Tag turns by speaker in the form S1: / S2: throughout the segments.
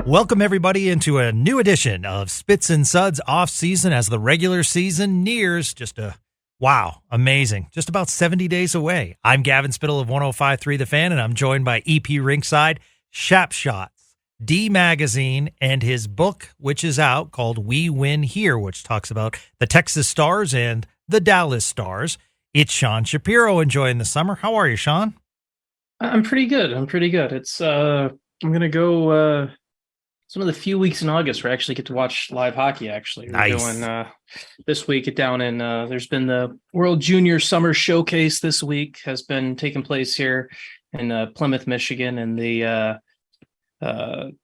S1: Welcome, everybody, into a new edition of Spits and Suds off-season as the regular season nears. Amazing. Just about 70 days away. I'm Gavin Spittle of 105.3 The Fan, and I'm joined by EP Rinkside, Shap Shots, D Magazine, and his book, which is out, called We Win Here, which talks about the Texas Stars and the Dallas Stars. It's Sean Shapiro enjoying the summer. How are you, Sean?
S2: I'm pretty good. It's I'm gonna go some of the few weeks in August where I actually get to watch live hockey. Actually,
S1: Nice.
S2: We're going this week down in there's been the World Junior Summer Showcase this week has been taking place here in Plymouth, Michigan, and the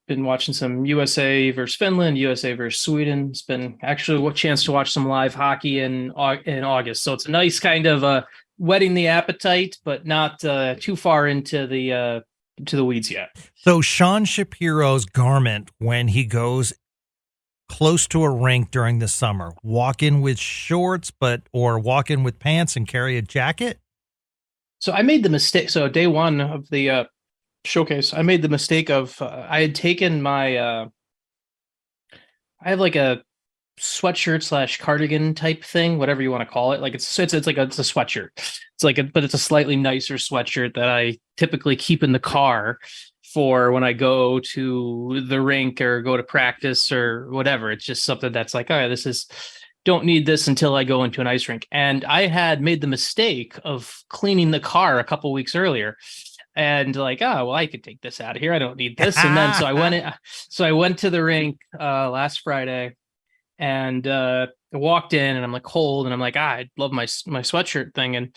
S2: been watching some USA versus Finland, USA versus Sweden. It's been actually a chance to watch some live hockey in August, so it's a nice kind of whetting the appetite, but not too far into the weeds yet.
S1: So Sean Shapiro's garment when he goes close to a rink during the summer, walk in with shorts, or walk in with pants and carry a jacket?
S2: So I made the mistake. So day one of the showcase, I made the mistake of I had taken my I have like a sweatshirt / cardigan type thing, whatever you want to call it. Like it's a sweatshirt. But it's a slightly nicer sweatshirt that I typically keep in the car for when I go to the rink or go to practice or whatever. It's just something that's like, all right, don't need this until I go into an ice rink. And I had made the mistake of cleaning the car a couple weeks earlier. And like, I could take this out of here. I don't need this. And then so I went to the rink last Friday and I walked in and I'm like cold and I'm like, I love my sweatshirt thing. And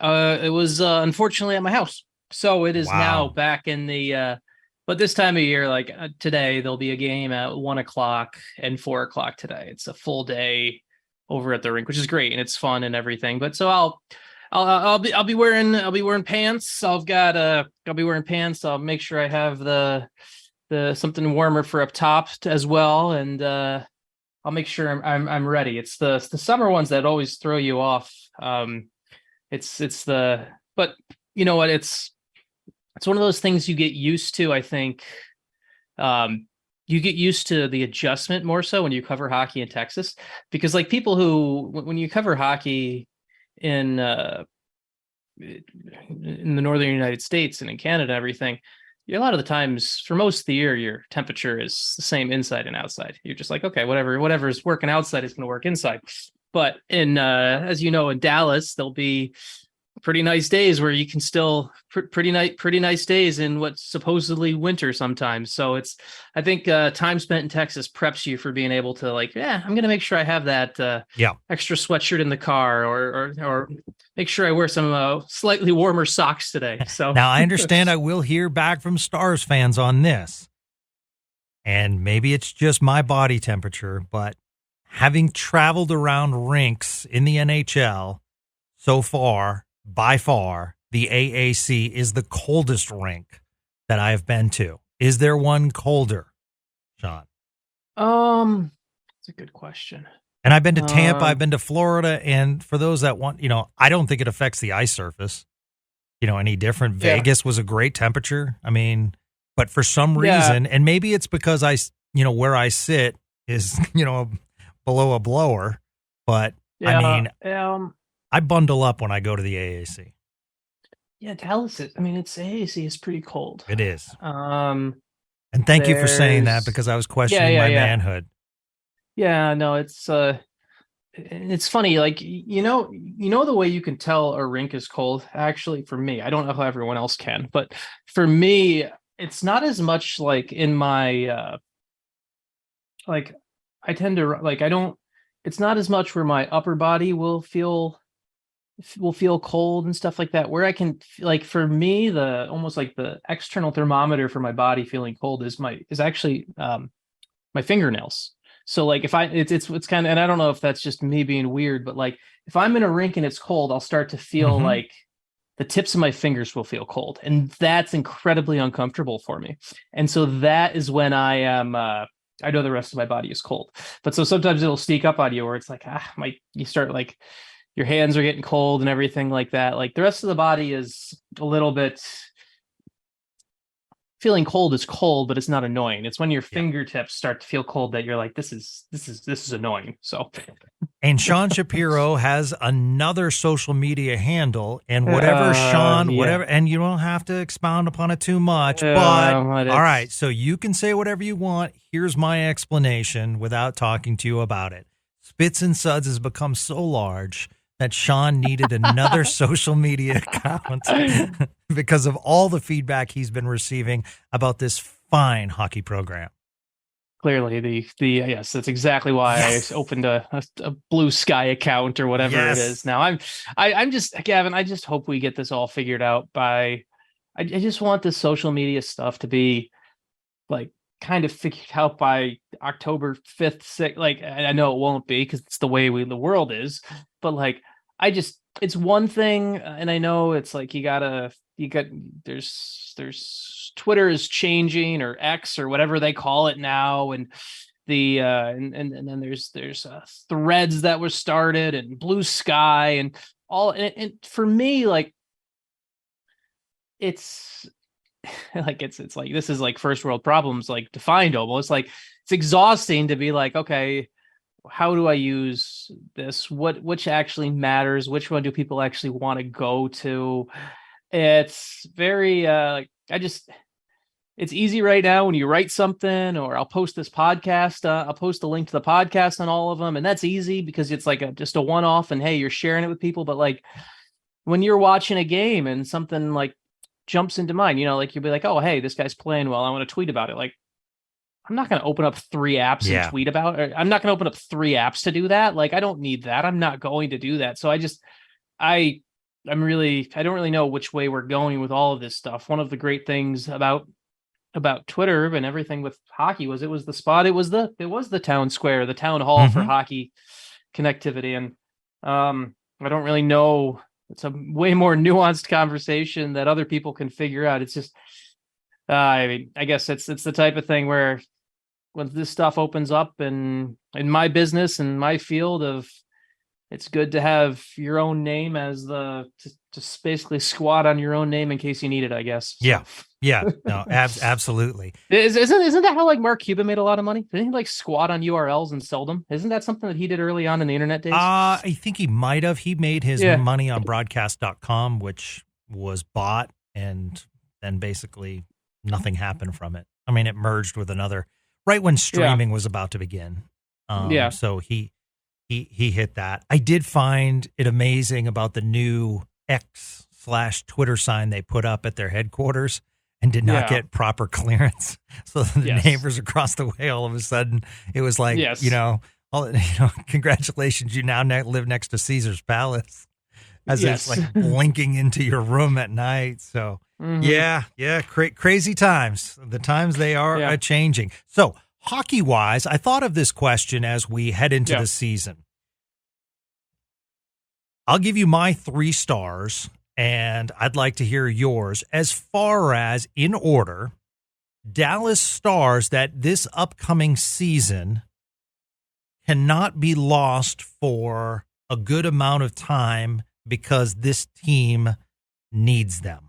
S2: it was unfortunately at my house. So it is now back in the but this time of year, like today, there'll be a game at 1:00 and 4:00 today. It's a full day over at the rink, which is great and it's fun and everything. But so I'll be wearing pants. I'll be wearing pants. I'll make sure I have the something warmer for up top as well, and I'll make sure I'm ready. It's the summer ones that always throw you off. But you know what? It's one of those things you get used to. I think you get used to the adjustment more so when you cover hockey in Texas, because like people who when you cover hockey in the northern United States and in Canada, everything, a lot of the times for most of the year, your temperature is the same inside and outside. You're just like, okay, whatever is working outside is going to work inside. But in as you know, in Dallas, there'll be pretty nice days where you can still pretty nice days in what's supposedly winter sometimes. So I think time spent in Texas preps you for being able to like, I'm going to make sure I have that extra sweatshirt in the car or make sure I wear some slightly warmer socks today. So
S1: now I understand I will hear back from Stars fans on this, and maybe it's just my body temperature, but having traveled around rinks in the NHL so far, by far, the AAC is the coldest rink that I have been to. Is there one colder, Sean?
S2: That's a good question.
S1: And I've been to Tampa, I've been to Florida, and for those that want, I don't think it affects the ice surface, any different. Vegas was a great temperature. I mean, but for some reason, and maybe it's because where I sit is, below a blower, but I mean, I bundle up when I go to the AAC.
S2: Yeah, Dallas it's AAC is pretty cold.
S1: It is. And thank you for saying that, because I was questioning my manhood.
S2: Yeah, no, it's funny. Like, the way you can tell a rink is cold, actually, for me, I don't know how everyone else can, but for me, it's not as much like in my, I tend to it's not as much where my upper body will feel cold and stuff like that, where I can, like, for me, the almost like the external thermometer for my body feeling cold is actually my fingernails. So like if it's kind of, and I don't know if that's just me being weird, but like if I'm in a rink and it's cold, I'll start to feel like the tips of my fingers will feel cold, and that's incredibly uncomfortable for me. And so that is when I am I know the rest of my body is cold, but so sometimes it'll sneak up on you where it's like, you start like your hands are getting cold and everything like that. Like the rest of the body is a little bit, feeling cold is cold, but it's not annoying. It's when your fingertips start to feel cold that you're like, this is annoying. So,
S1: and Sean Shapiro has another social media handle, and whatever Sean, whatever, and you don't have to expound upon it too much, but all right, so you can say whatever you want. Here's my explanation without talking to you about it. Spits and Suds has become so large that Sean needed another social media account because of all the feedback he's been receiving about this fine hockey program.
S2: Clearly, yes, that's exactly why I opened a Blue Sky account or whatever it is. Now I'm just, Gavin, I just hope we get this all figured out I just want this social media stuff to be like kind of figured out by October 5th, 6th. Like, I know it won't be because it's the way the world is, but like, it's one thing. And I know it's like, there's Twitter is changing, or X or whatever they call it now. And and then there's threads that were started, and Blue Sky and all. And for me, like, it's like, it's like, this is like first world problems, like defined almost. Like, it's exhausting to be like, okay, how do I use this? Which actually matters? Which one do people actually want to go to? It's very it's easy right now when you write something, or I'll post this podcast. I'll post a link to the podcast on all of them, and that's easy because it's like just a one-off, and hey, you're sharing it with people. But like, when you're watching a game and something like jumps into mind, like you'll be like, oh, hey, this guy's playing well, I want to tweet about it. Like, I'm not going to open up 3 apps and tweet about it. I'm not going to open up 3 apps to do that. Like, I don't need that. I'm not going to do that. So I don't really know which way we're going with all of this stuff. One of the great things about Twitter and everything with hockey was it was the spot. It was the town square, the town hall for hockey connectivity. And I don't really know. It's a way more nuanced conversation that other people can figure out. It's just, I guess it's the type of thing where when this stuff opens up, and in my business and my field of, it's good to have your own name as to basically squat on your own name in case you need it, I guess. So.
S1: Yeah. No, absolutely.
S2: Isn't that how like Mark Cuban made a lot of money? Didn't he like squat on URLs and sell them? Isn't that something that he did early on in the internet days?
S1: I think he might have. He made his money on broadcast.com, which was bought, and then basically nothing happened from it. I mean, it merged with another right when streaming was about to begin. So he hit that. I did find it amazing about the new X/Twitter sign they put up at their headquarters and did not get proper clearance. So the neighbors across the way, all of a sudden, it was like, congratulations, you now live next to Caesar's Palace, as it's like blinking into your room at night. So crazy times. The times they are changing. So hockey-wise, I thought of this question as we head into the season. I'll give you my 3 stars, and I'd like to hear yours. As far as, in order, Dallas Stars that this upcoming season cannot be lost for a good amount of time because this team needs them.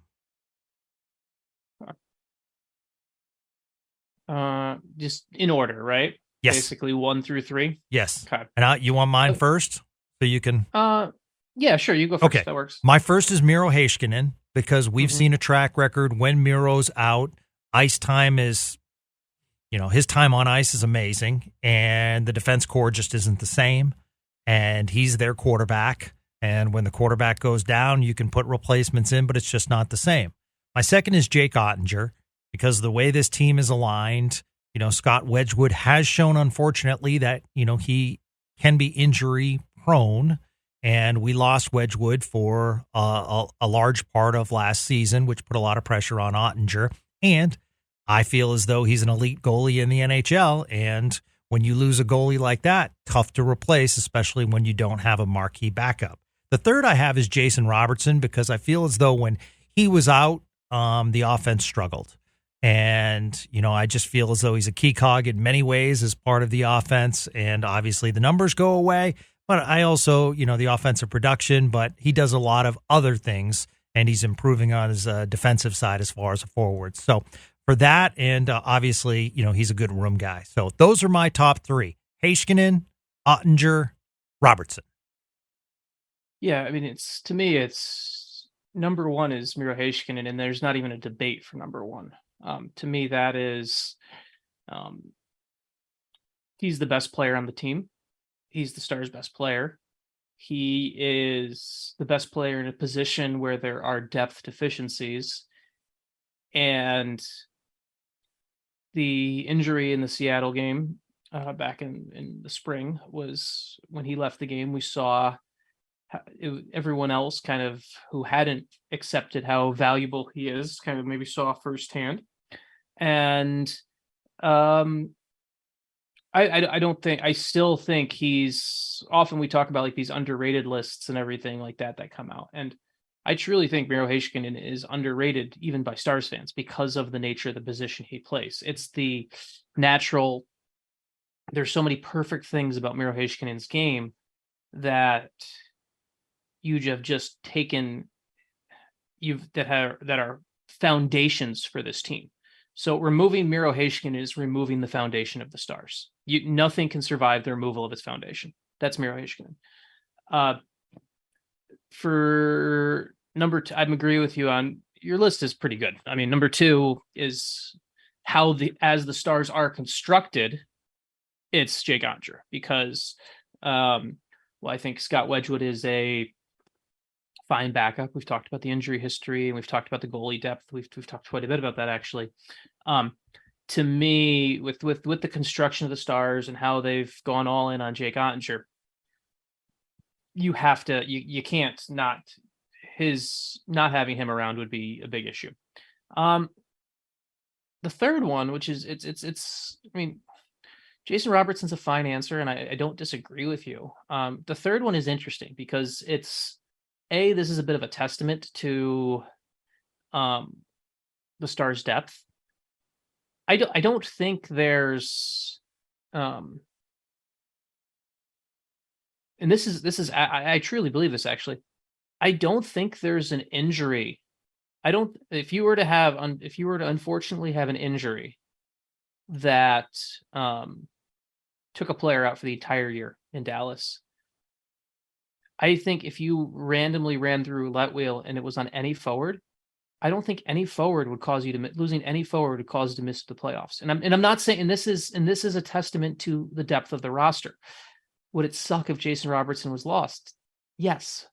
S2: Just in order, right?
S1: Yes.
S2: Basically 1 through 3.
S1: Yes.
S2: Okay.
S1: And you want mine first, so you can.
S2: Yeah, sure. You go first. Okay. That works.
S1: My first is Miro Heiskanen, because we've seen a track record when Miro's out. Ice time is, his time on ice is amazing, and the defense core just isn't the same. And he's their quarterback. And when the quarterback goes down, you can put replacements in, but it's just not the same. My second is Jake Ottinger, because of the way this team is aligned. Scott Wedgwood has shown, unfortunately, that, he can be injury prone. And we lost Wedgwood for a large part of last season, which put a lot of pressure on Ottinger. And I feel as though he's an elite goalie in the NHL. And when you lose a goalie like that, tough to replace, especially when you don't have a marquee backup. The third I have is Jason Robertson, because I feel as though when he was out, the offense struggled. And, I just feel as though he's a key cog in many ways as part of the offense. And obviously the numbers go away. But I also, the offensive production, but he does a lot of other things, and he's improving on his defensive side as far as a forward. So for that. And obviously, he's a good room guy. So those are my top three: Heiskanen, Ottinger, Robertson.
S2: Yeah, I mean, to me, it's number one is Miro Heiskanen, and there's not even a debate for number one. To me, that is, he's the best player on the team. He's the Stars' best player. He is the best player in a position where there are depth deficiencies. And the injury in the Seattle game back in the spring was when he left the game. We saw everyone else kind of who hadn't accepted how valuable he is kind of maybe saw firsthand. And I don't think, I still think he's, often we talk about like these underrated lists and everything like that come out. And I truly think Miro Heiskanen is underrated even by Stars fans because of the nature of the position he plays. It's the natural, there's so many perfect things about Miro Heiskanen's game that you have just taken, that are foundations for this team. So removing Miro Heiskanen is removing the foundation of the Stars. Nothing can survive the removal of its foundation. That's Miro Heiskanen. For number two, I agree with you on your list is pretty good. I mean, number two is how as the Stars are constructed, it's Jake Oettinger because, I think Scott Wedgwood is a fine backup. We've talked about the injury history and we've talked about the goalie depth. We've talked quite a bit about that actually. To me, with the construction of the Stars and how they've gone all in on Jake Oettinger, you have to, you can't not, not having him around would be a big issue. The third one, which is I mean, Jason Robertson's a fine answer, and I don't disagree with you. The third one is interesting because this is a bit of a testament to the Stars' depth. I don't think there's and this is I truly believe this actually. I don't think there's an injury. If you were to unfortunately have an injury that took a player out for the entire year in Dallas, I think if you randomly ran through roulette wheel and it was on any forward, I don't think any forward would cause you to losing any forward would cause you to miss the playoffs. And I'm not saying, and this is a testament to the depth of the roster. Would it suck if Jason Robertson was lost? Yes.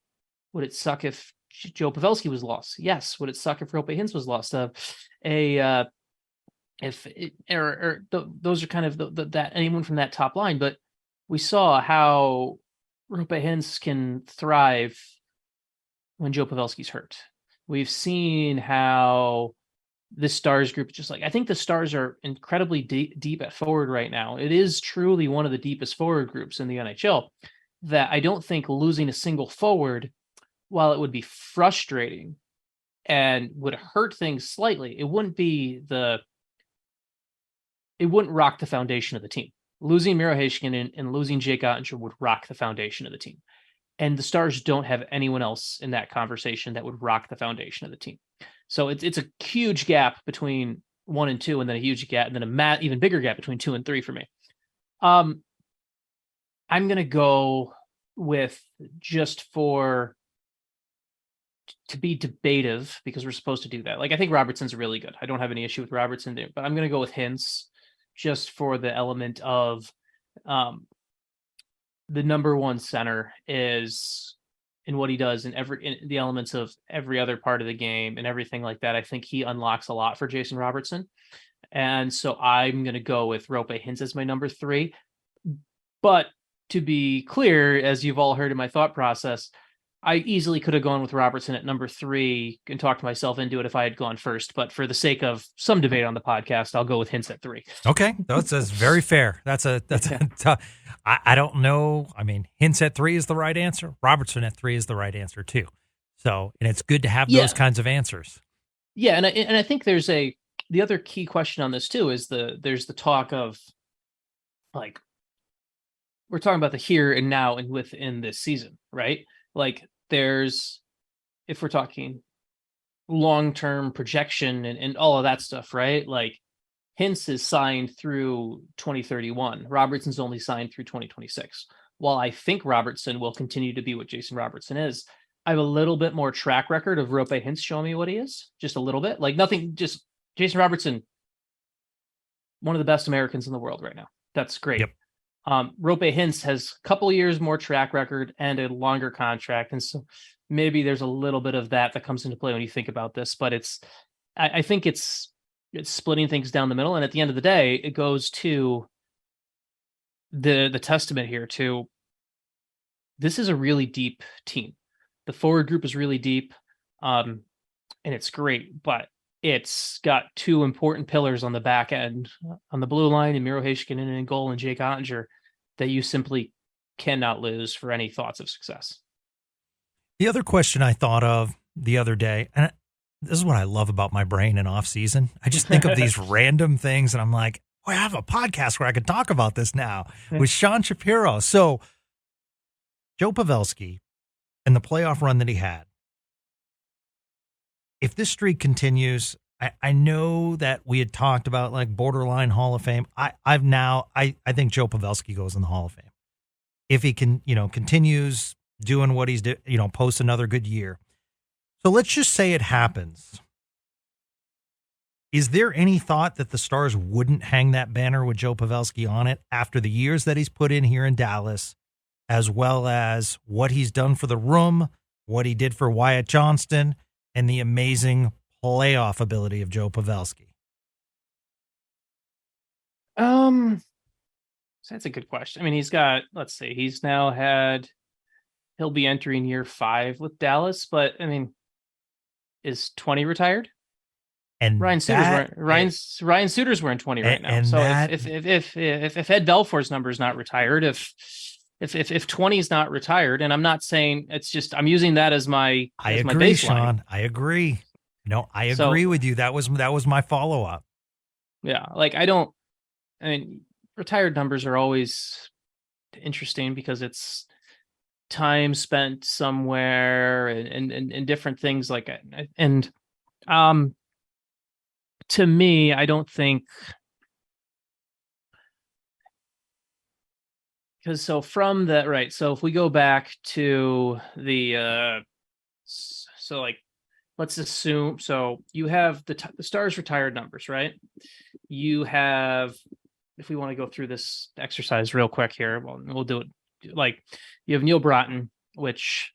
S2: Would it suck if Joe Pavelski was lost? Yes. Would it suck if Roope Hintz was lost? Those are kind of that anyone from that top line, but we saw how Roope Hintz can thrive when Joe Pavelski's hurt. We've seen how this Stars group, just like, I think the Stars are incredibly deep at forward right now. It is truly one of the deepest forward groups in the NHL, that I don't think losing a single forward, while it would be frustrating and would hurt things slightly, it wouldn't rock the foundation of the team. Losing Miro Heiskanen and losing Jake Oettinger would rock the foundation of the team. And the Stars don't have anyone else in that conversation that would rock the foundation of the team. So it's a huge gap between 1 and 2, and then a huge gap, and then even bigger gap between 2 and 3 for me. I'm going to go with, just to be debative, because we're supposed to do that. Like, I think Robertson's really good. I don't have any issue with Robertson there, but I'm going to go with Hintz just for the element of the number one center is in what he does in the elements of every other part of the game and everything like that. I think he unlocks a lot for Jason Robertson. And so I'm going to go with Roope Hintz as my number 3. But to be clear, as you've all heard in my thought process, I easily could have gone with Robertson at number 3 and talked myself into it if I had gone first. But for the sake of some debate on the podcast, I'll go with Hintz at 3.
S1: Okay, that's very fair. I don't know. I mean, Hintz at 3 is the right answer. Robertson at 3 is the right answer too. So, and it's good to have those kinds of answers.
S2: Yeah, and I think there's the other key question on this too is there's the talk of, like, we're talking about the here and now and within this season, right? Like, if we're talking long-term projection and all of that stuff, right? Like Hintz is signed through 2031. Robertson's only signed through 2026. While I think Robertson will continue to be what Jason Robertson is, I have a little bit more track record of Rope Hintz showing me what he is. Just a little bit. Like nothing, just Jason Robertson, one of the best Americans in the world right now. That's great.
S1: Yep.
S2: Rope Hintz has a couple of years more track record and a longer contract. And so maybe there's a little bit of that comes into play when you think about this, but I think it's splitting things down the middle. And at the end of the day, it goes to the testament here to this is a really deep team. The forward group is really deep. And it's great, but it's got two important pillars on the back end on the blue line and Miro Heiskanen in goal and Jake Ottinger that you simply cannot lose for any thoughts of success.
S1: The other question I thought of the other day, and this is what I love about my brain in off season. I just think of these random things and I'm like, boy, I have a podcast where I could talk about this now with Sean Shapiro. So Joe Pavelski and the playoff run that he had, if this streak continues, I know that we had talked about like borderline Hall of Fame. I think Joe Pavelski goes in the Hall of Fame. If he can, continues doing what he's doing, posts another good year. So let's just say it happens. Is there any thought that the Stars wouldn't hang that banner with Joe Pavelski on it after the years that he's put in here in Dallas, as well as what he's done for the room, what he did for Wyatt Johnston, and the amazing playoff ability of Joe Pavelski?
S2: That's a good question. I mean, he'll be entering year 5 with Dallas, but I mean, is 20 retired?
S1: And
S2: Ryan Suter's wearing 20 right now. So if Ed Belfour's number is not retired, if 20 is not retired, and I'm not saying it's just, I'm using that as my baseline.
S1: Sean. I agree. I agree with you. That was my follow up.
S2: Yeah. Like retired numbers are always interesting because it's time spent somewhere and different things like it. And to me, I don't think, because so if we go back to the let's assume, so you have the Stars retired numbers, right? You have, if we want to go through this exercise real quick here, well, we'll do it. Like you have Neil Broughton, which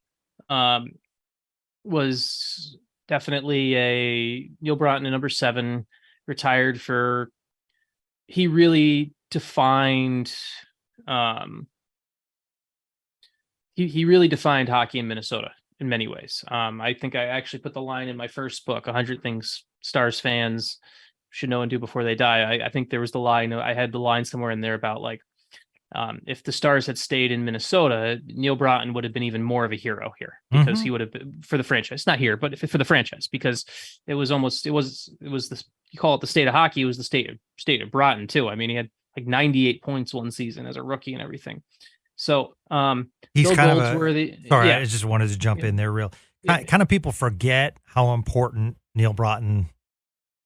S2: was definitely Neil Broughton, a number 7, retired for, he really defined he really defined hockey in Minnesota in many ways. I think I actually put the line in my first book, 100 Things Stars Fans Should Know and Do Before They Die. I think there was the line, I had the line somewhere in there about like, if the Stars had stayed in Minnesota, Neil Broughton would have been even more of a hero here because he would have been for the franchise, not here, but for the franchise, because it was this, you call it the state of hockey. It was the state of Broughton too. I mean, he had like 98 points one season as a rookie and everything. So,
S1: he's
S2: Bill
S1: kind
S2: Goldsworthy,
S1: of sorry, I just wanted to jump in there kind of people forget how important Neil Broughton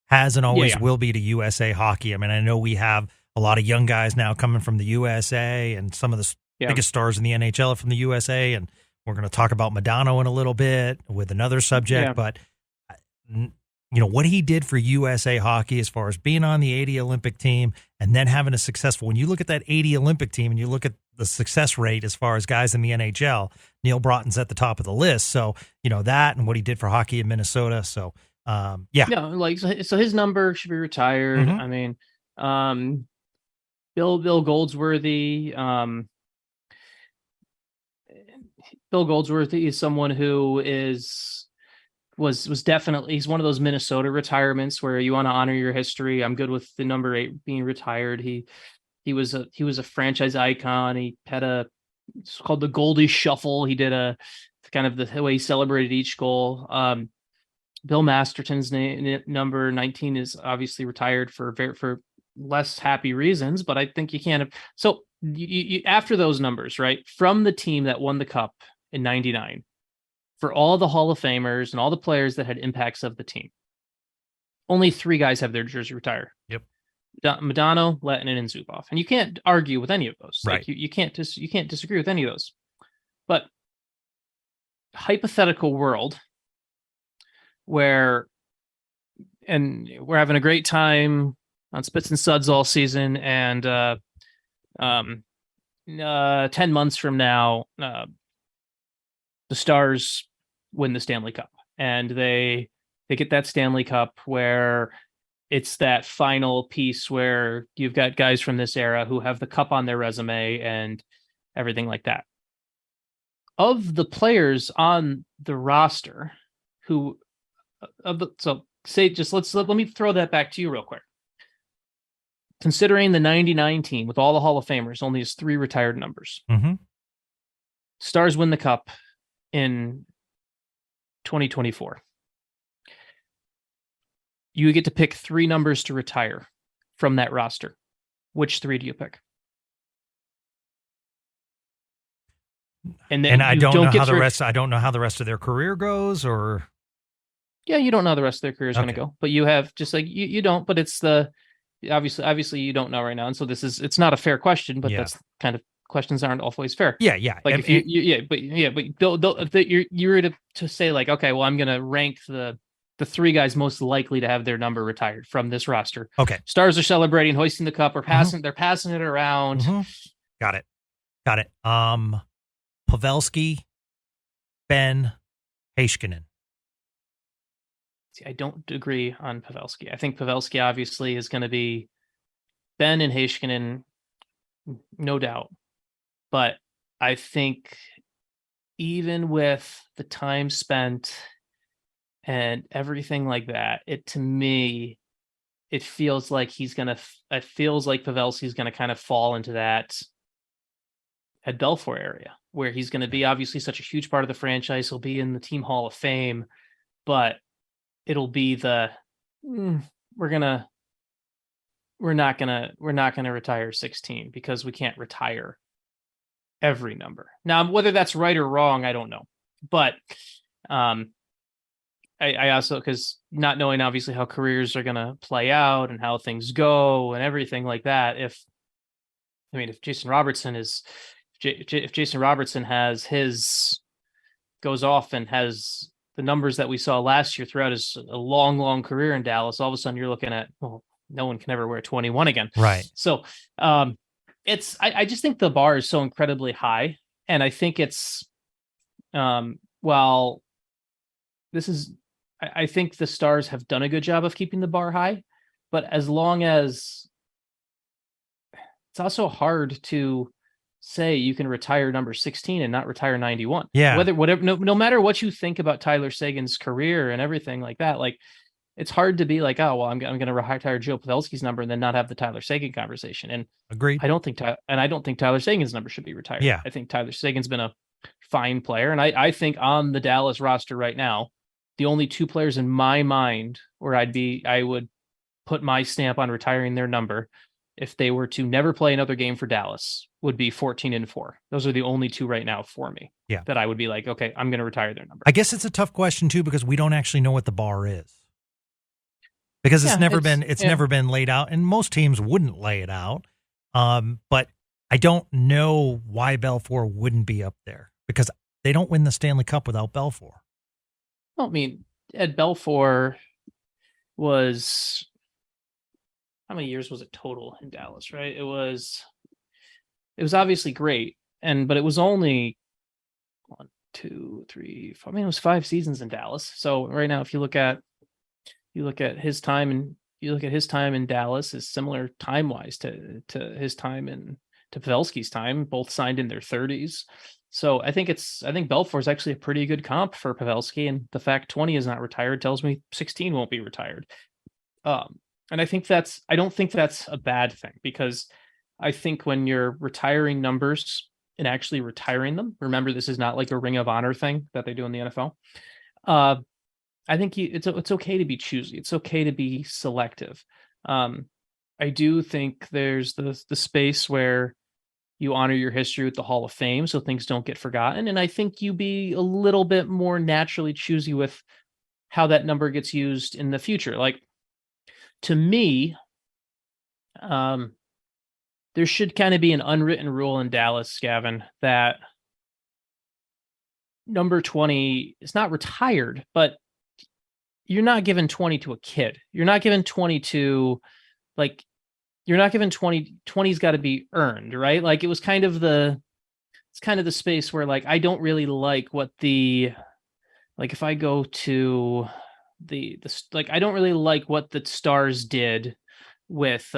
S1: has and always will be to USA hockey. I mean, I know we have a lot of young guys now coming from the USA, and some of the biggest stars in the NHL are from the USA. And we're going to talk about Modano in a little bit with another subject. But, what he did for USA hockey as far as being on the 80 Olympic team and then having a successful, when you look at that 80 Olympic team and you look at the success rate as far as guys in the NHL, Neil Broughton's at the top of the list. So, that and what he did for hockey in Minnesota. So,
S2: so his number should be retired. I mean, Bill Goldsworthy. Bill Goldsworthy is someone who was definitely, he's one of those Minnesota retirements where you want to honor your history. I'm good with the number 8 being retired. He was a franchise icon. He had it's called the Goldie Shuffle. He did a kind of the way he celebrated each goal. Bill Masterton's number 19 is obviously retired for less happy reasons, but I think you can't have, so you after those numbers, right, from the team that won the cup in 99, for all the Hall of Famers and all the players that had impacts of the team, only 3 guys have their jersey retired.
S1: Yep.
S2: Modano, Lettinen, and Zubov. And you can't argue with any of those.
S1: Right.
S2: Like you can't disagree with any of those. But hypothetical world where, and we're having a great time on Spits and Suds all season, and 10 months from now, the Stars win the Stanley Cup, and they get that Stanley Cup where it's that final piece where you've got guys from this era who have the cup on their resume and everything like that. Of the players on the roster who, let me throw that back to you real quick. Considering the 99 team with all the Hall of Famers only has 3 retired numbers.
S1: Mm-hmm.
S2: Stars win the cup in 2024. You get to pick 3 numbers to retire from that roster. Which 3 do you pick?
S1: And I don't know how the rest. I don't know how the rest of their career goes, or
S2: yeah, you don't know how the rest of their career is going to go. But you have, just like you don't. But it's the obviously you don't know right now, and so it's not a fair question. But that's kind of, questions aren't always fair.
S1: Yeah.
S2: Like if you were to say like, okay, well, I'm going to rank the 3 guys most likely to have their number retired from this roster.
S1: Okay.
S2: Stars are celebrating, hoisting the cup, or passing. Mm-hmm. They're passing it around.
S1: Mm-hmm. Got it. Pavelski, Benn, Heiskanen.
S2: See, I don't agree on Pavelski. I think Pavelski obviously is going to be Benn and Heiskanen, no doubt. But I think even with the time spent and everything like that, to me, it feels like Pavelski's going to kind of fall into that at Belfour area, where he's going to be obviously such a huge part of the franchise. He'll be in the team Hall of Fame, but it'll be we're not gonna retire 16 because we can't retire every number. Now, whether that's right or wrong, I don't know. But I also, because not knowing obviously how careers are gonna play out and how things go and everything like that, if Jason Robertson goes off and has the numbers that we saw last year throughout his a long career in Dallas, all of a sudden you're looking at, well, no one can ever wear 21 again.
S1: Right.
S2: So I just think the bar is so incredibly high. And I think I think the Stars have done a good job of keeping the bar high, but as long as it's also hard to say you can retire number 16 and not retire 91.
S1: Yeah.
S2: No matter what you think about Tyler Seguin's career and everything like that, like it's hard to be like, oh, well, I'm going to retire Joe Pavelski's number and then not have the Tyler Seguin conversation. And
S1: agreed.
S2: I don't think Tyler Seguin's number should be retired.
S1: Yeah.
S2: I think Tyler Seguin's been a fine player. And I think on the Dallas roster right now, the only 2 players in my mind where I would put my stamp on retiring their number if they were to never play another game for Dallas would be 14 and 4. Those are the only 2 right now for me.
S1: Yeah.
S2: That I would be like, okay, I'm going to retire their number.
S1: I guess it's a tough question too, because we don't actually know what the bar is. Because it's never been laid out, and most teams wouldn't lay it out. But I don't know why Belfour wouldn't be up there, because they don't win the Stanley Cup without Belfour.
S2: Well, I mean, Ed Belfour was, how many years was it total in Dallas, right? It was obviously great. But it was only 1, 2, 3, 4. I mean, it was 5 seasons in Dallas. So right now, if you look at his time in Dallas is similar time wise to his time to Pavelski's time, both signed in their 30s. So I think Belfour is actually a pretty good comp for Pavelski, and the fact 20 is not retired tells me 16 won't be retired. And I don't think that's a bad thing, because I think when you're retiring numbers and actually retiring them, remember, this is not like a Ring of Honor thing that they do in the NFL. I think it's okay to be choosy. It's okay to be selective. I do think there's the space where You honor your history with the Hall of Fame so things don't get forgotten. And I think you be a little bit more naturally choosy with how that number gets used in the future. Like, to me, there should kind of be an unwritten rule in Dallas, Gavin, that number 20 is not retired, but you're not giving 20 to a kid. You're not giving 20 to, like, you're not giving 20. 20's got to be earned, right? Like, it's kind of the space where, like, I don't really like what the, like, if I go to the like, I don't really like what the Stars did with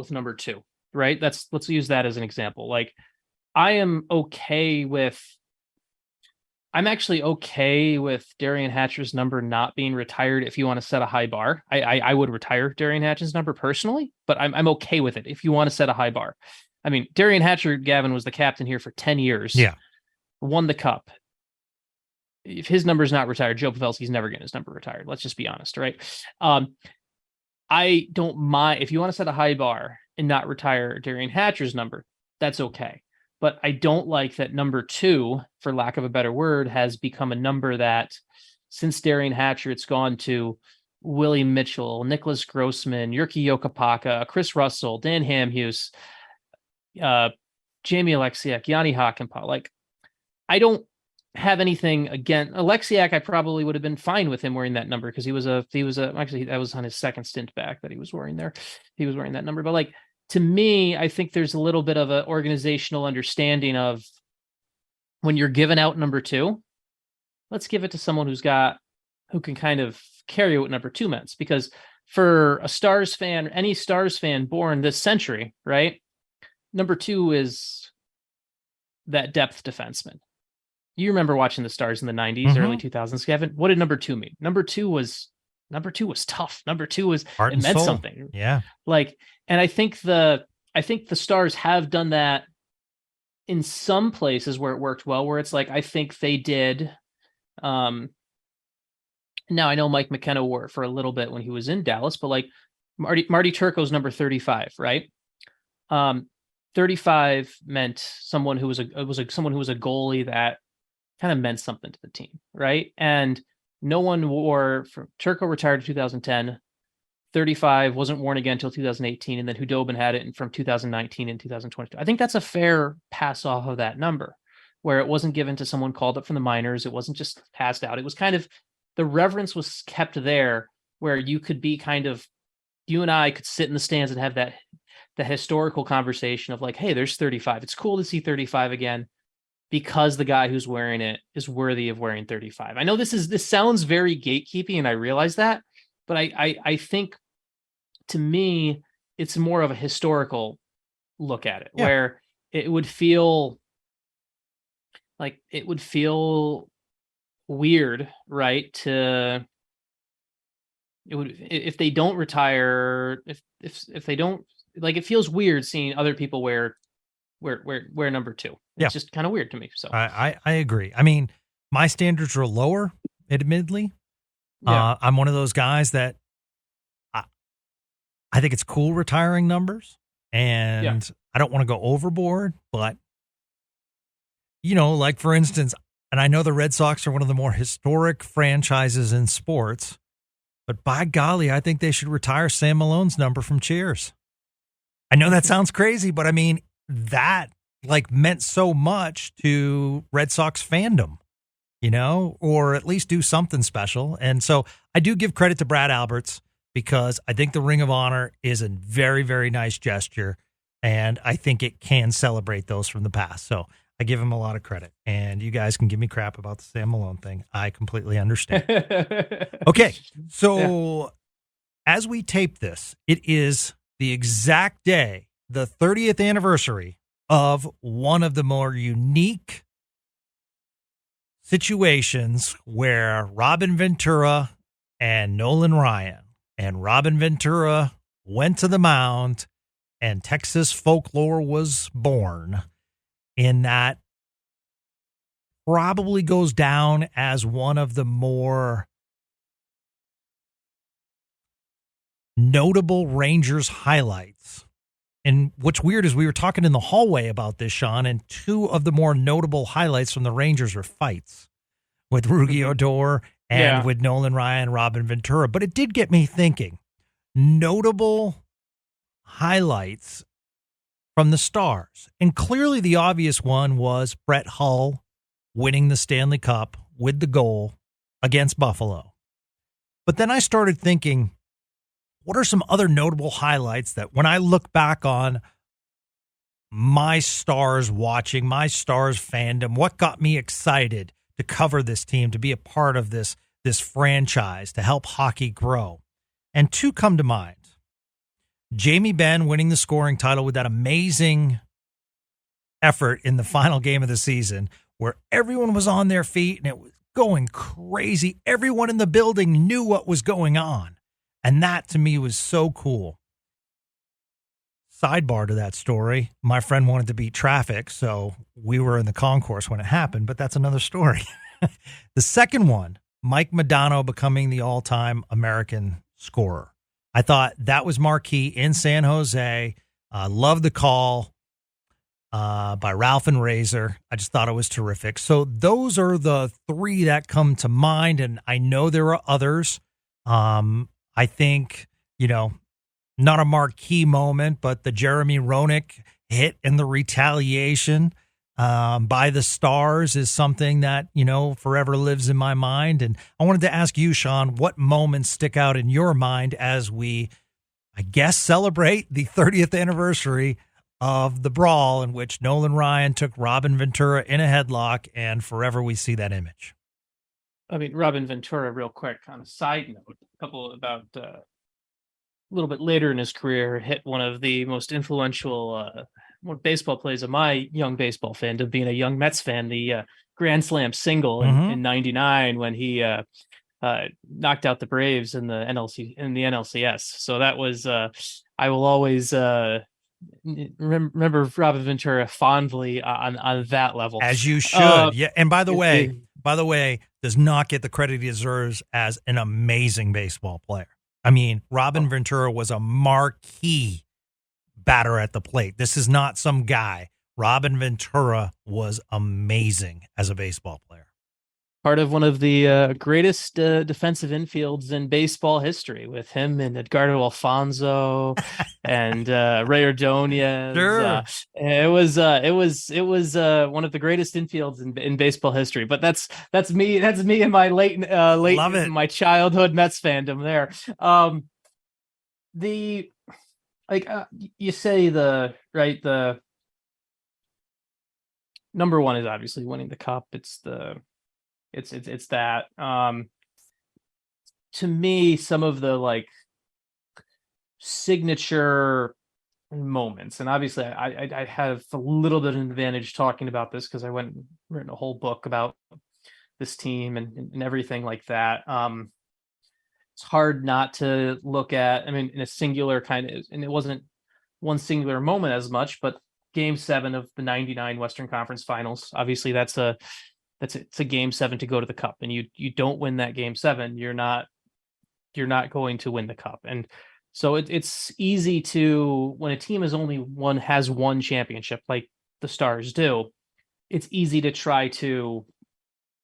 S2: number 2, right? Let's use that as an example. Like, I'm actually okay with Darian Hatcher's number not being retired if you want to set a high bar. I would retire Darian Hatcher's number personally, but I'm okay with it if you want to set a high bar. I mean, Darian Hatcher, Gavin, was the captain here for 10 years.
S1: Yeah.
S2: Won the cup. If his number is not retired, Joe Pavelski's never getting his number retired. Let's just be honest, right? I don't mind if you want to set a high bar and not retire Darian Hatcher's number. That's okay. But I don't like that number 2, for lack of a better word, has become a number that, since Darian Hatcher, it's gone to Willie Mitchell, Nicholas Grossman, Jyrki Jokipaka, Chris Russell, Dan Hamhuis, Jamie Alexiak, Yanni Hakanpää. Like, I don't have anything against Alexiak. I probably would have been fine with him wearing that number because he was actually, that was on his second stint back that he was wearing there. He was wearing that number, but, like, to me, I think there's a little bit of an organizational understanding of, when you're giving out number 2, let's give it to someone who can kind of carry what number 2 meant. Because for a Stars fan, any Stars fan born this century, right, number 2 is that depth defenseman. You remember watching the Stars in the 90s, early 2000s, Gavin. What did number 2 mean? Number 2 was tough. Number 2 was, it meant something.
S1: Yeah.
S2: Like, and I think the Stars have done that in some places where it worked well, where it's like, I think they did. Now I know Mike McKenna wore it for a little bit when he was in Dallas, but, like, Marty Turco's number 35, right? 35 meant someone who was a goalie that kind of meant something to the team, right? And no one wore, Turco retired in 2010. 35 wasn't worn again until 2018, and then Hudobin had it from 2019 and 2022. I think that's a fair pass off of that number, where it wasn't given to someone called up from the minors. It wasn't just passed out. It was kind of, the reverence was kept there, where you could be you and I could sit in the stands and have that historical conversation of, like, hey, there's 35. It's cool to see 35 again, because the guy who's wearing it is worthy of wearing 35. I know this sounds very gatekeeping, and I realize that, but I think, to me, it's more of a historical look at it, where it would feel weird, right? If they don't retire, if they don't, like, it feels weird seeing other people wear number 2. It's just kind of weird to me. So
S1: I agree. I mean, my standards are lower, admittedly. I'm one of those guys that I think it's cool retiring numbers, and I don't want to go overboard, but, you know, like, for instance, and I know the Red Sox are one of the more historic franchises in sports, but by golly, I think they should retire Sam Malone's number from Cheers. I know that sounds crazy, but I mean, that, like, meant so much to Red Sox fandom, you know, or at least do something special. And so I do give credit to Brad Alberts, because I think the Ring of Honor is a very, very nice gesture, and I think it can celebrate those from the past. So I give him a lot of credit, and you guys can give me crap about the Sam Malone thing. I completely understand. Okay, so as we tape this, it is the exact day, the 30th anniversary of one of the more unique situations where Robin Ventura and Nolan Ryan, and Robin Ventura went to the mound, and Texas folklore was born, in that probably goes down as one of the more notable Rangers highlights And what's weird is we were talking in the hallway about this, Sean, and two of the more notable highlights from the Rangers are fights with Rugi Odor and with Nolan Ryan, Robin Ventura. But it did get me thinking. Notable highlights from the Stars. And clearly the obvious one was Brett Hull winning the Stanley Cup with the goal against Buffalo. But then I started thinking, what are some other notable highlights that when I look back on my Stars watching, my Stars fandom, what got me excited to cover this team, to be a part of this franchise, to help hockey grow? And two come to mind. Jamie Benn winning the scoring title with that amazing effort in the final game of the season where everyone was on their feet and it was going crazy. Everyone in the building knew what was going on. And that to me was so cool. Sidebar to that story, my friend wanted to beat traffic, so we were in the concourse when it happened, but that's another story. The second one, Mike Modano becoming the all-time American scorer. I thought that was marquee in San Jose. Love the call by Ralph and Razor. I just thought it was terrific. So those are the three that come to mind, and I know there are others. I think, not a marquee moment, but the Jeremy Roenick hit and the retaliation by the Stars is something that, forever lives in my mind. And I wanted to ask you, Sean, what moments stick out in your mind as we, I guess, celebrate the 30th anniversary of the brawl in which Nolan Ryan took Robin Ventura in a headlock, and forever we see that image.
S2: I mean, Robin Ventura, real quick, on a side note, a couple about a little bit later in his career, hit one of the most influential baseball plays of my young baseball fandom, being a young Mets fan, the Grand Slam single in '99 when he knocked out the Braves in the NLCS. So that was I will always remember Robin Ventura fondly on that level,
S1: as you should. Yeah, and by the way, does not get the credit he deserves as an amazing baseball player. I mean, Robin Ventura was a marquee batter at the plate. This is not some guy. Robin Ventura was amazing as a baseball player.
S2: Part of one of the greatest defensive infields in baseball history, with him and Edgardo Alfonso and Ray Ordonez.
S1: Sure.
S2: It was one of the greatest infields in baseball history. But that's me in my late in my childhood Mets fandom there. You say the number one is obviously winning the cup. It's that. To me, some of the signature moments, and obviously I have a little bit of an advantage talking about this because I went and written a whole book about this team and everything like that. It's hard not to look at, in a singular kind of, and it wasn't one singular moment as much, but Game 7 of the '99 Western Conference Finals. Obviously, it's a Game 7 to go to the cup, and you don't win that Game 7, you're not going to win the cup. And so it's easy to, when a team has one championship like the Stars do, it's easy to try to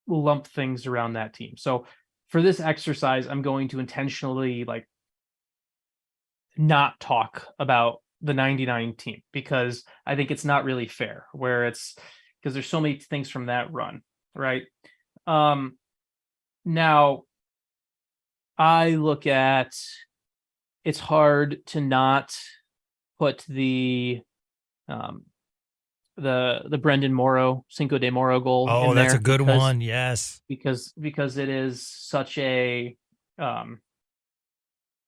S2: lump things around that team. So for this exercise, I'm going to intentionally not talk about the '99 team, because I think it's not really fair, because there's so many things from that run. Right. Now I look at, it's hard to not put the Brendan Morrow, Cinco de Moro goal.
S1: Oh, that's a good one. Yes.
S2: Because it is such a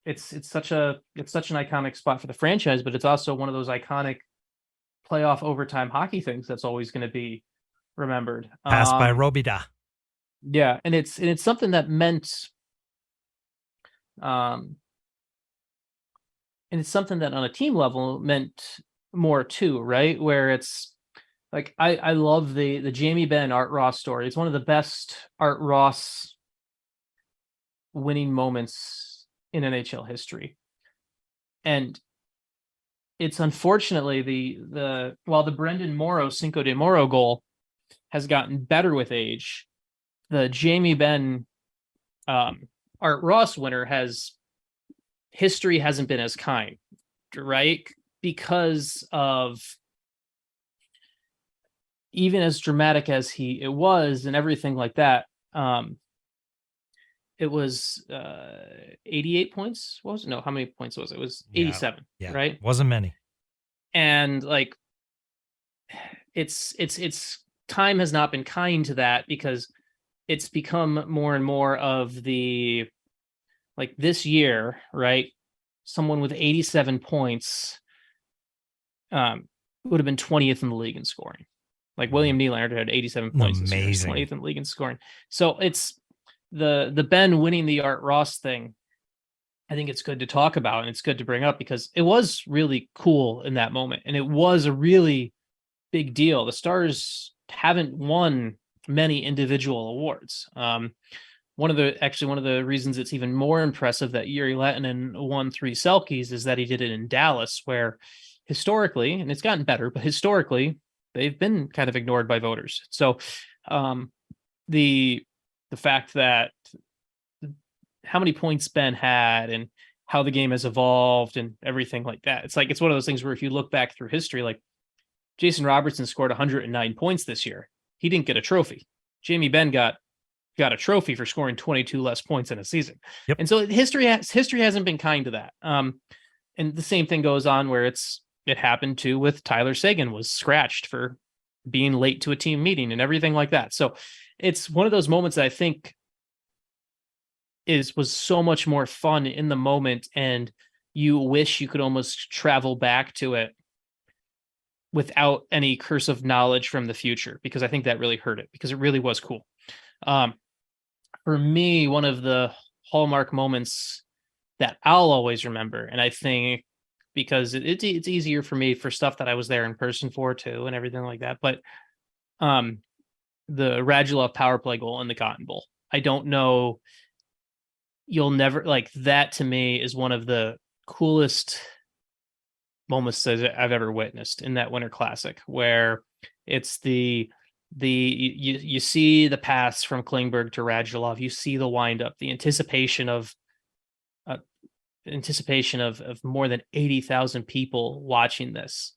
S2: it's such an iconic spot for the franchise, but it's also one of those iconic playoff overtime hockey things that's always going to be remembered.
S1: Passed by Robida.
S2: Yeah, and it's something that meant, and it's something that on a team level meant more too, right? Where it's I love the Jamie Benn Art Ross story. It's one of the best Art Ross winning moments in NHL history, and it's unfortunately the Brendan Morrow Cinco de Moro goal has gotten better with age. The Jamie Benn Art Ross winner history hasn't been as kind, right? Because of, even as dramatic as it was and everything like that, it was 88 points. What was it? No, how many points was it? It was 87, right?
S1: Wasn't many.
S2: And like, it's time has not been kind to that, because it's become more and more of the, like, this year, right? Someone with 87 points would have been 20th in the league in scoring. Like William Nylander had 87 points this year, 20th in the league in scoring. So it's the Benn winning the Art Ross thing. I think it's good to talk about, and it's good to bring up, because it was really cool in that moment, and it was a really big deal. The Stars haven't won many individual awards. One of the reasons it's even more impressive that Jiri Lehtinen won 3 Selkes is that he did it in Dallas, where historically, and it's gotten better, but historically they've been kind of ignored by voters. So the fact that how many points Benn had and how the game has evolved and everything like that, it's one of those things where if you look back through history, like Jason Robertson scored 109 points this year. He didn't get a trophy. Jamie Benn got a trophy for scoring 22 less points in a season.
S1: Yep.
S2: And so history hasn't been kind to that. And the same thing goes on where it happened too with Tyler Seguin, was scratched for being late to a team meeting and everything like that. So it's one of those moments that I think was so much more fun in the moment, and you wish you could almost travel back to it without any curse of knowledge from the future, because I think that really hurt it, because it really was cool. For me, one of the hallmark moments that I'll always remember, and I think because it's easier for me for stuff that I was there in person for too and everything like that, but the Radulov power play goal in the Cotton Bowl. I don't know, you'll never, like, that to me is one of the coolest moments I've ever witnessed in that Winter Classic, where it's you see the pass from Klingberg to Radulov, you see the windup, the anticipation of more than 80,000 people watching this,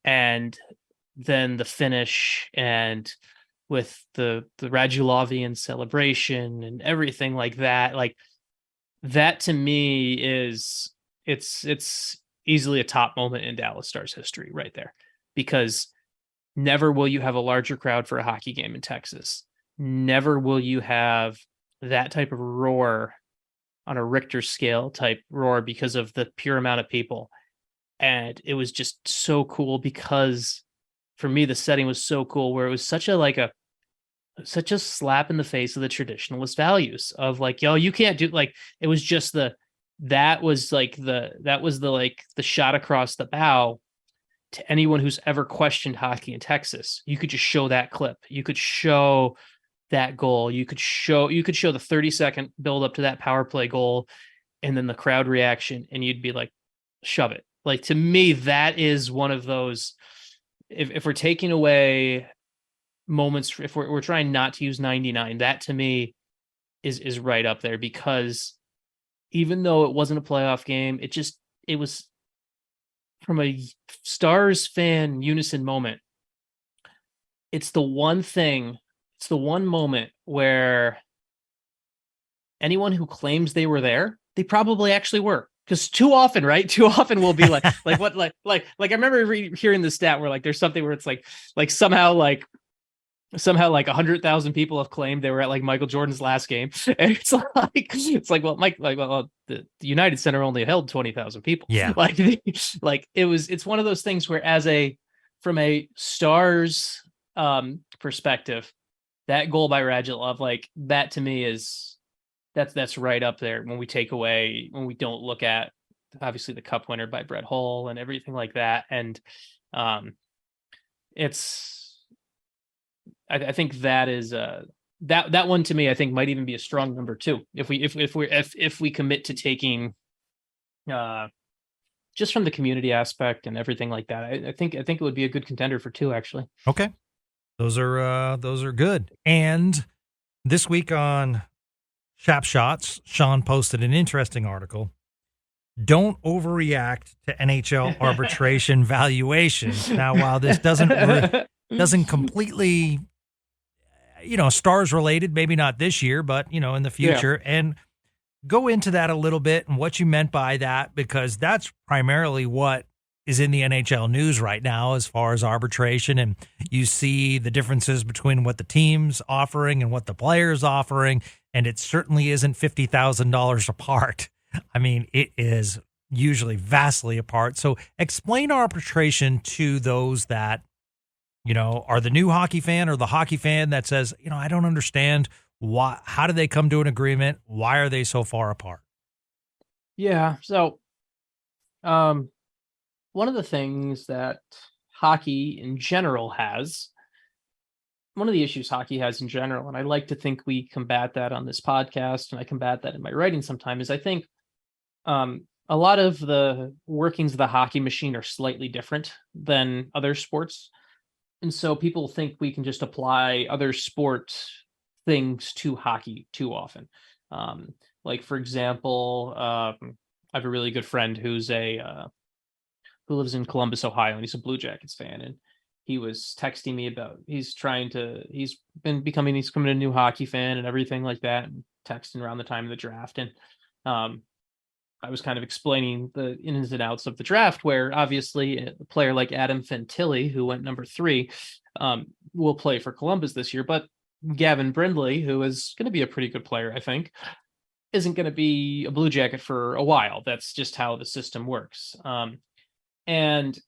S2: and then the finish, and with the Radulovian celebration and everything like that. Like, that to me is it's easily a top moment in Dallas Stars history right there, because never will you have a larger crowd for a hockey game in Texas. Never will you have that type of roar on a Richter scale type roar because of the pure amount of people. And it was just so cool, because for me, the setting was so cool, where it was such a slap in the face of the traditionalist values of, like, yo, you can't do, like, it was just that was the shot across the bow to anyone who's ever questioned hockey in Texas. You could just show that clip. You could show that goal. You could show the 30-second build up to that power play goal, and then the crowd reaction, and you'd be like, shove it. Like, to me, that is one of those, if we're taking away moments, if we're trying not to use 99, that to me is right up there, because even though it wasn't a playoff game, it was, from a Stars fan unison moment, it's the one moment where anyone who claims they were there, they probably actually were. Because too often we'll be like what, like I remember hearing the stat where, like, there's something where it's like somehow 100,000 people have claimed they were at, like, Michael Jordan's last game, and it's like, well, the United Center only held 20,000 people.
S1: Yeah,
S2: it's one of those things where, from a Stars perspective, that goal by Radulov, like, that to me that's right up there when we don't look at, obviously, the cup winner by Brett Hull and everything like that. And I think that is that one to me, I think, might even be a strong number 2 if we commit to taking just from the community aspect and everything like that. I think it would be a good contender for 2, actually.
S1: Okay. Those are good. And this week on Shap Shots, Sean posted an interesting article. Don't overreact to NHL arbitration valuations. Now, while this doesn't completely, stars related, maybe not this year, but, in the future. Yeah. And go into that a little bit and what you meant by that, because that's primarily what is in the NHL news right now as far as arbitration. And you see the differences between what the team's offering and what the player's offering. And it certainly isn't $50,000 apart. I mean, it is usually vastly apart. So explain arbitration to those that, are the new hockey fan or the hockey fan that says, I don't understand why, how do they come to an agreement? Why are they so far apart?
S2: Yeah. So, one of the things that hockey in general has, one of the issues hockey has in general, and I like to think we combat that on this podcast, and I combat that in my writing sometimes, is I think a lot of the workings of the hockey machine are slightly different than other sports. And so people think we can just apply other sport things to hockey too often. Like, for example, I have a really good friend who lives in Columbus, Ohio, and he's a Blue Jackets fan. And he was texting me about, he's becoming a new hockey fan and everything like that, and texting around the time of the draft. And I was kind of explaining the ins and outs of the draft, where obviously a player like Adam Fantilli, who went number 3, will play for Columbus this year. But Gavin Brindley, who is going to be a pretty good player, I think, isn't going to be a Blue Jacket for a while. That's just how the system works. And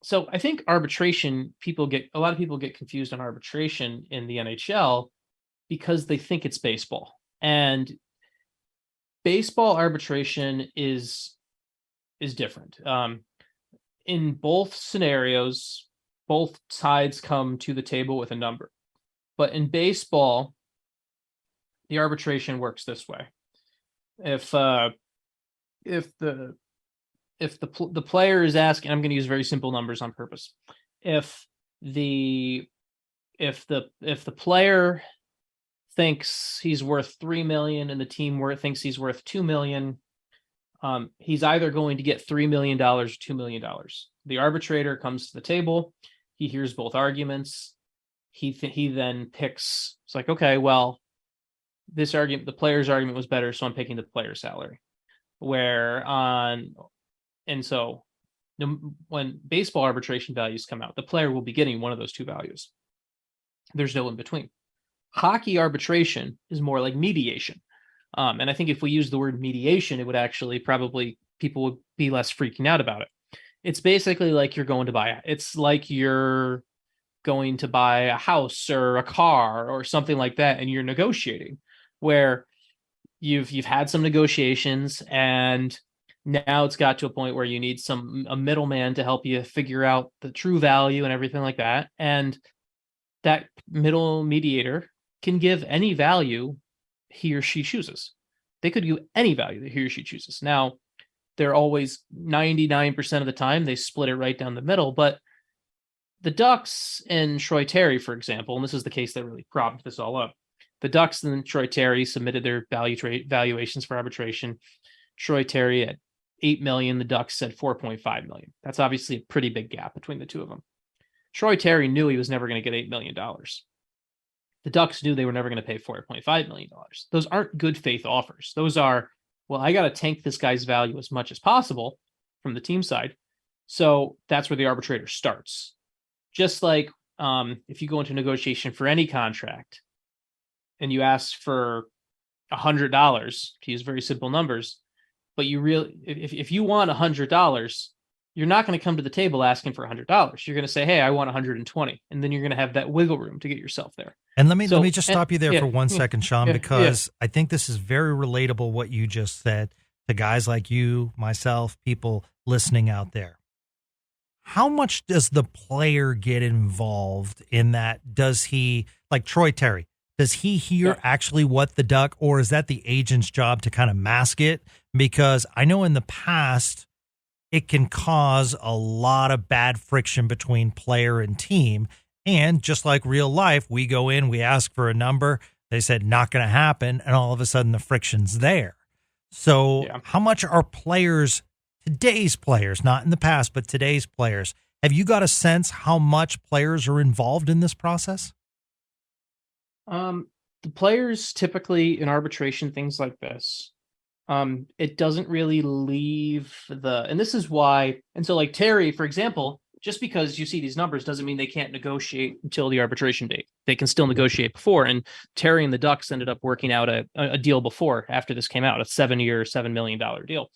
S2: so I think arbitration, a lot of people get confused on arbitration in the NHL because they think it's baseball. And baseball arbitration is different. In both scenarios, both sides come to the table with a number. But in baseball, the arbitration works this way. If the player is asking, I'm going to use very simple numbers on purpose. If the player thinks he's worth $3 million and the team thinks he's worth $2 million, he's either going to get $3 million or $2 million. The arbitrator comes to the table. He hears both arguments. He then picks. It's like, okay, well, this argument, the player's argument was better, so I'm picking the player's salary. And so when baseball arbitration values come out, the player will be getting one of those two values. There's no in between. Hockey arbitration is more like mediation. And I think if we use the word mediation, it would actually people would be less freaking out about it. It's basically like it's like you're going to buy a house or a car or something like that, and you're negotiating, where you've had some negotiations, and now it's got to a point where you need a middleman to help you figure out the true value and everything like that. And that middle mediator can give any value he or she chooses. They could give any value that he or she chooses. Now, they're always 99% of the time, they split it right down the middle. But the Ducks and Troy Terry, for example, and this is the case that really propped this all up. The Ducks and Troy Terry submitted their valuations for arbitration. Troy Terry at $8 million, the Ducks said $4.5 million. That's obviously a pretty big gap between the two of them. Troy Terry knew he was never going to get $8 million. The Ducks knew they were never going to pay $4.5 million. Those aren't good faith offers. Those are, well, I got to tank this guy's value as much as possible from the team side. So that's where the arbitrator starts. Just like if you go into negotiation for any contract and you ask for $100, to use very simple numbers, but if you want $100, you're not going to come to the table asking for $100. You're going to say, hey, I want 120. And then you're going to have that wiggle room to get yourself there.
S1: And let me just stop you there for 1 second, Sean, because I think this is very relatable, what you just said, to guys like you, myself, people listening out there. How much does the player get involved in that? Does he, like Troy Terry, does he hear actually what the Duck, or is that the agent's job to kind of mask it? Because I know in the past, it can cause a lot of bad friction between player and team. And just like real life, we go in, we ask for a number, they said not going to happen, and all of a sudden the friction's there. So how much are players, today's players, not in the past, but today's players, have you got a sense how much players are involved in this process?
S2: The players typically in arbitration, things like this, it doesn't really leave and this is why, and so like Terry, for example, just because you see these numbers doesn't mean they can't negotiate until the arbitration date. They can still negotiate before. And Terry and the Ducks ended up working out a deal before, after this came out, a 7-year, $7 million deal,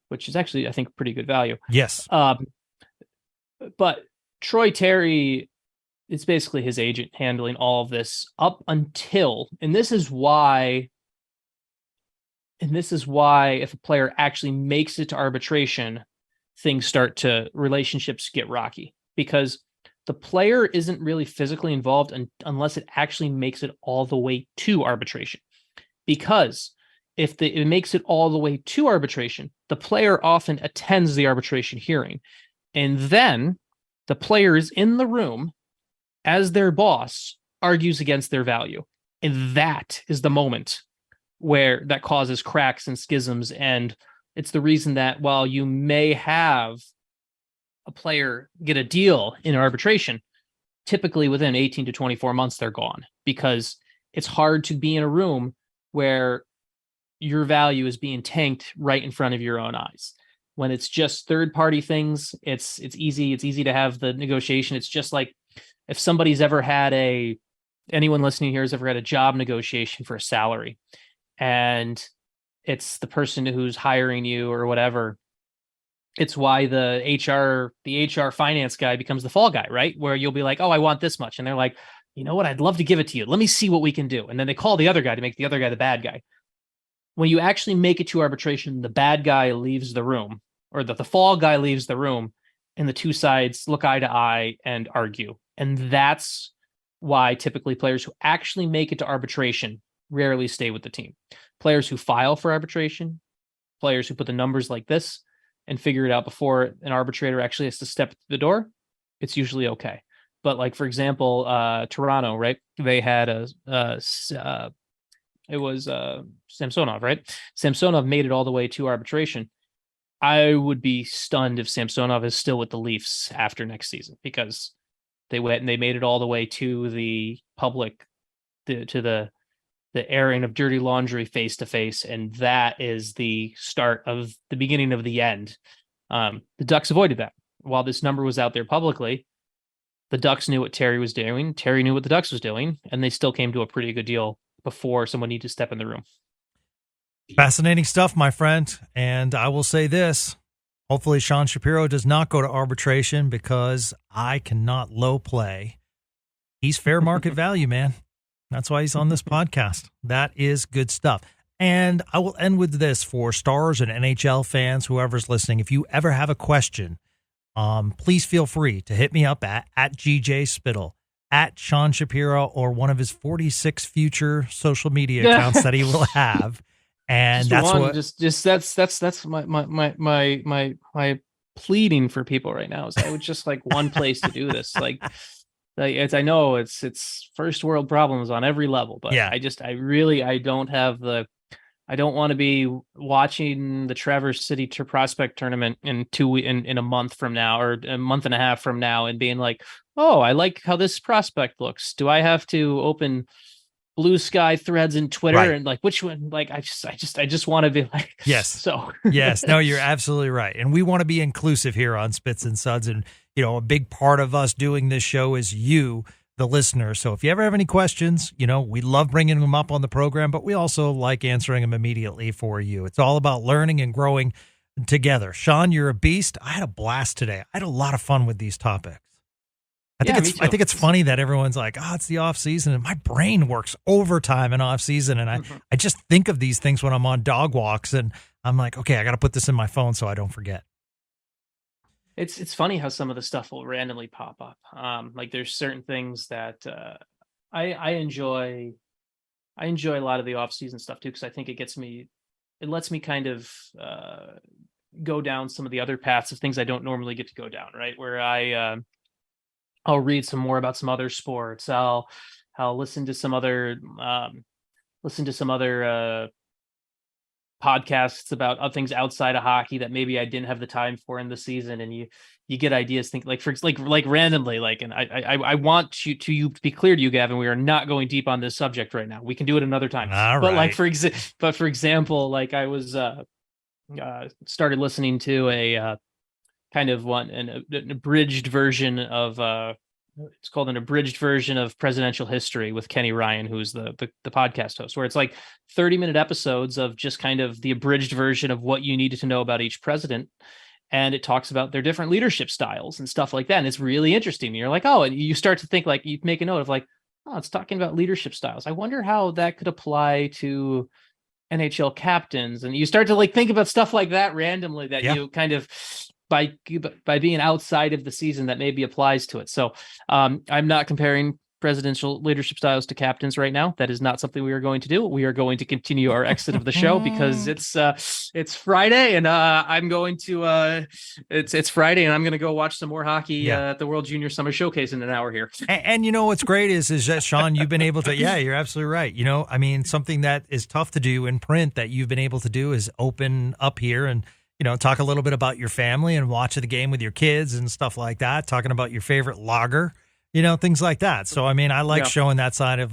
S2: which is actually, I think, pretty good value.
S1: Yes.
S2: But Troy Terry, it's basically his agent handling all of this up until, and this is why if a player actually makes it to arbitration, relationships get rocky, because the player isn't really physically involved unless it actually makes it all the way to arbitration. Because if it makes it all the way to arbitration, the player often attends the arbitration hearing. And then the player is in the room as their boss argues against their value. And that is the moment where that causes cracks and schisms. And it's the reason that while you may have a player get a deal in arbitration, typically within 18 to 24 months, they're gone, because it's hard to be in a room where your value is being tanked right in front of your own eyes. When it's just third-party things, it's easy. It's easy to have the negotiation. It's just like if somebody's ever had anyone listening here has ever had a job negotiation for a salary, and it's the person who's hiring you or whatever. It's why the HR finance guy becomes the fall guy, right? Where you'll be like, oh, I want this much. And they're like, you know what? I'd love to give it to you. Let me see what we can do. And then they call the other guy to make the other guy the bad guy. When you actually make it to arbitration, the bad guy leaves the room, or the fall guy leaves the room, and the two sides look eye to eye and argue. And that's why typically players who actually make it to arbitration rarely stay with the team. Players who file for arbitration, players who put the numbers like this and figure it out before an arbitrator actually has to step through the door, it's usually okay. But like, for example, Toronto, right? They had it was Samsonov, right? Samsonov made it all the way to arbitration. I would be stunned if Samsonov is still with the Leafs after next season, because they went and they made it all the way to the public, to the airing of dirty laundry face to face, and that is the start of the beginning of the end. The Ducks avoided that. While this number was out there publicly, the Ducks knew what Terry was doing. Terry knew what the Ducks was doing, and they still came to a pretty good deal before someone needed to step in the room.
S1: Fascinating stuff, my friend. And I will say this. Hopefully Sean Shapiro does not go to arbitration, because I cannot low play. He's fair market value, man. That's why he's on this podcast. That is good stuff. And I will end with this for Stars and NHL fans, whoever's listening. If you ever have a question, please feel free to hit me up at GJ Spittle, at Sean Shapiro, or one of his 46 future social media accounts that he will have. And
S2: that's my pleading for people right now is I would just like one place to do this. Like I know it's first world problems on every level, but yeah. I don't want to be watching the Traverse City Prospect Tournament in a month from now, or a month and a half from now, and being like, oh, I like how this prospect looks. Do I have to open Blue Sky threads in Twitter, right? And like, which one? Like, I just want to be like,
S1: yes.
S2: So
S1: yes, no, you're absolutely right. And we want to be inclusive here on Spits and Suds. And, you know, a big part of us doing this show is you, the listener. So if you ever have any questions, you know, we love bringing them up on the program, but we also like answering them immediately for you. It's all about learning and growing together. Sean, you're a beast. I had a blast today. I had a lot of fun with these topics. I think it's funny that everyone's like, oh, it's the off season, and my brain works overtime in off season. And I just think of these things when I'm on dog walks, and I'm like, okay, I got to put this in my phone so I don't forget.
S2: It's funny how some of the stuff will randomly pop up. Like there's certain things that I enjoy. I enjoy a lot of the off season stuff too, because I think it lets me kind of go down some of the other paths of things I don't normally get to go down, right? Where I'll read some more about some other sports. I'll listen to some other podcasts about things outside of hockey that maybe I didn't have the time for in the season, and you get ideas. Think like randomly, and I want you to be clear to you, Gavin. We are not going deep on this subject right now. We can do it another time.
S1: All
S2: but
S1: right.
S2: for example, like I was started listening to a kind of an abridged version of it's called an abridged version of presidential history with Kenny Ryan, who's the podcast host, where it's like 30-minute episodes of just kind of the abridged version of what you needed to know about each president. And it talks about their different leadership styles and stuff like that. And it's really interesting. And you're like, oh, and you start to think, like, you make a note of like, oh, it's talking about leadership styles. I wonder how that could apply to NHL captains. And you start to like think about stuff like that randomly that you kind of by being outside of the season that maybe applies to it. So I'm not comparing presidential leadership styles to captains right now. That is not something we are going to do. We are going to continue our exit of the show because it's Friday, and I'm going to it's Friday, and I'm going to go watch some more hockey at the World Junior Summer Showcase in an hour here.
S1: And you know what's great is that, Sean, you've been able to, you're absolutely right. You know, I mean, something that is tough to do in print that you've been able to do is open up here and, you know, talk a little bit about your family and watch the game with your kids and stuff like that, talking about your favorite lager, you know, things like that. So, I mean, I like showing that side of,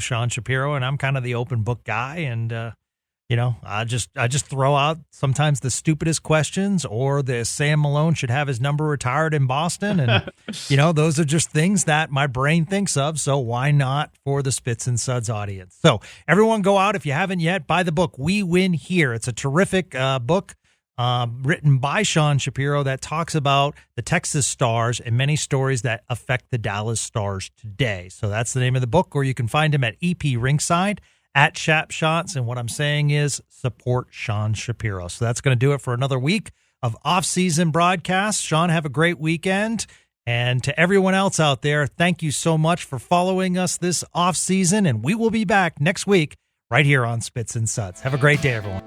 S1: Sean Shapiro, and I'm kind of the open book guy. And, I just throw out sometimes the stupidest questions, or the Sam Malone should have his number retired in Boston. And, those are just things that my brain thinks of. So why not for the Spits and Suds audience? So everyone go out, if you haven't yet, buy the book, We Win Here. It's a terrific book. Written by Sean Shapiro that talks about the Texas Stars and many stories that affect the Dallas Stars today. So that's the name of the book, or you can find him at EP Ringside, at Shap Shots. And what I'm saying is support Sean Shapiro. So that's going to do it for another week of off-season broadcasts. Sean, have a great weekend. And to everyone else out there, thank you so much for following us this off-season. And we will be back next week right here on Spits and Suds. Have a great day, everyone.